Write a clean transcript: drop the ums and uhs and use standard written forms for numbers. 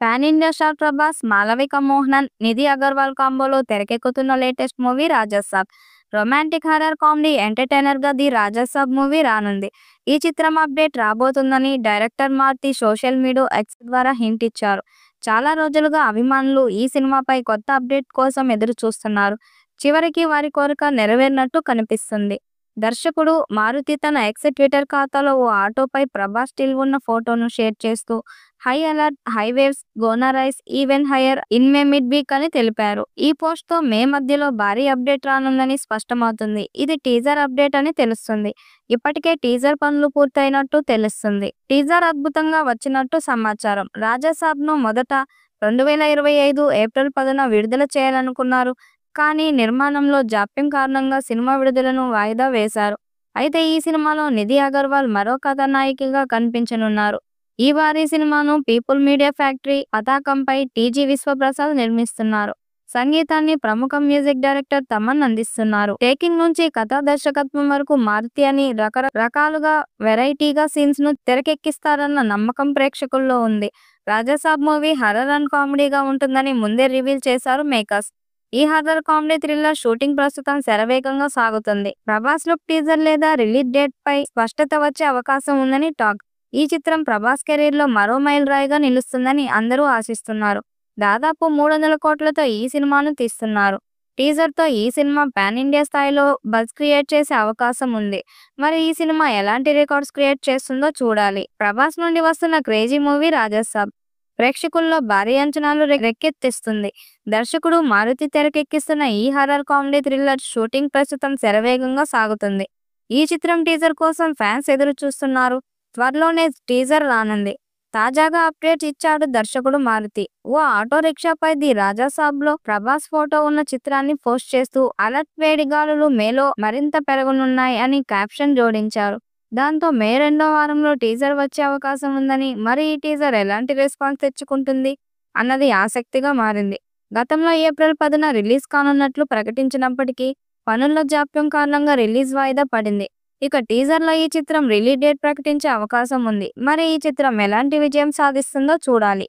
Pan India star Prabhas, Malavika Mohanan, Nidhi Agarwal కాంబోలో తెరకెక్కుతున్న latest movie Raja Saab. Romantic horror comedy ఎంటర్‌టైనర్‌గా ది రాజాసాబ్ మూవీ రానుంది. ఈ చిత్రం అప్డేట్ రాబోతుందని director Maruthi social media X ద్వారా హింట్ ఇచ్చారు. చాలా రోజులుగా అభిమానులు ఈ సినిమాపై కొత్త అప్డేట్ కోసం ఎదురు చూస్తున్నారు. చివరికి వారి కోరిక నెరవేరినట్టు కనిపిస్తుంది. దర్శకుడు మారుతి తన ఎక్స్ ట్విట్టర్ ఖాతాలో ఓ ఆటోపై ప్రభాస్ స్టిల్ ఉన్న ఫోటోను షేర్ చేస్తూ high alert, high waves gonna rice even hire in May mid week అని తెలిపారు. ఈ పోస్ట్‌తో మే మధ్యలో భారీ అప్డేట్ రానుందని స్పష్టమవుతుంది. ఇది టీజర్ అప్డేట్ అని తెలుస్తుంది. ఇప్పటికే టీజర్ పనులు పూర్తయినట్టు తెలుస్తుంది. టీజర్ అద్భుతంగా వచ్చినట్టు సమాచారం. రాజాసాబ్‌ను మొదట 2025 ఏప్రిల్ 10న విడుదల చేయాలనుకున్నారు. కానీ నిర్మాణంలో జాప్యం కారణంగా సినిమా విడుదలను వాయిదా వేశారు. అయితే ఈ సినిమాలో నిధి అగర్వాల్ మరో కథానాయికగా కనిపించనున్నారు. ఈ భారీ సినిమాను పీపుల్ మీడియా ఫ్యాక్టరీ పతాకంపై టీజీ విశ్వప్రసాద్ నిర్మిస్తున్నారు. సంగీతాన్ని ప్రముఖ మ్యూజిక్ డైరెక్టర్ తమన్ అందిస్తున్నారు. టేకింగ్ నుంచి కథా దర్శకత్వం వరకు మారుతి అని రకరకాలుగా వెరైటీగా సీన్స్ ను తెరకెక్కిస్తారన్న నమ్మకం ప్రేక్షకుల్లో ఉంది. రాజాసాబ్ మూవీ హర్రర్ అండ్ కామెడీగా ఉంటుందని ముందే రివీల్ చేశారు మేకర్స్. ఈ హర్రర్ కామెడీ థ్రిల్లర్ షూటింగ్ ప్రస్తుతం శరవేగంగా సాగుతుంది. ప్రభాస్ లుక్ టీజర్ లేదా రిలీజ్ డేట్ పై స్పష్టత వచ్చే అవకాశం ఉందని టాక్. ఈ చిత్రం ప్రభాస్ కెరీర్ లో మరో మైల్ రాయిగా నిలుస్తుందని అందరూ ఆశిస్తున్నారు. దాదాపు 300 కోట్లతో ఈ సినిమాను తీస్తున్నారు. టీజర్ తో ఈ సినిమా పాన్ ఇండియా స్థాయిలో బజ్ క్రియేట్ చేసే అవకాశం ఉంది. మరి ఈ సినిమా ఎలాంటి రికార్డ్స్ క్రియేట్ చేస్తుందో చూడాలి. ప్రభాస్ నుండి వస్తున్న క్రేజీ మూవీ రాజాసాబ్ ప్రేక్షకుల్లో భారీ అంచనాలు రేకెత్తిస్తుంది. దర్శకుడు మారుతి తెరకెక్కిస్తున్న ఈ హర్రర్ కామెడీ థ్రిల్లర్ షూటింగ్ ప్రస్తుతం శరవేగంగా సాగుతుంది. ఈ చిత్రం టీజర్ కోసం ఫ్యాన్స్ ఎదురు చూస్తున్నారు. త్వరలోనే టీజర్ రానుంది. తాజాగా అప్డేట్ ఇచ్చాడు దర్శకుడు మారుతి. ఓ ఆటో రిక్షాపై ది రాజాసాబ్లో ప్రభాస్ ఫోటో ఉన్న చిత్రాన్ని పోస్ట్ చేస్తూ అలర్ట్ వేడిగాలులు మేలో మరింత పెరగనున్నాయి అని క్యాప్షన్ జోడించారు. దాంతో మే 2వ వారంలో టీజర్ వచ్చే అవకాశం ఉందని, మరి ఈ టీజర్ ఎలాంటి రెస్పాన్స్ తెచ్చుకుంటుంది అన్నది ఆసక్తిగా మారింది. గతంలో ఏప్రిల్ 10న రిలీజ్ కానున్నట్లు ప్రకటించినప్పటికీ పనుల్లో జాప్యం కారణంగా రిలీజ్ వాయిదా పడింది. ఇక టీజర్లో ఈ చిత్రం రిలీజ్ డేట్ ప్రకటించే అవకాశం ఉంది. మరి ఈ చిత్రం ఎలాంటి విజయం సాధిస్తుందో చూడాలి.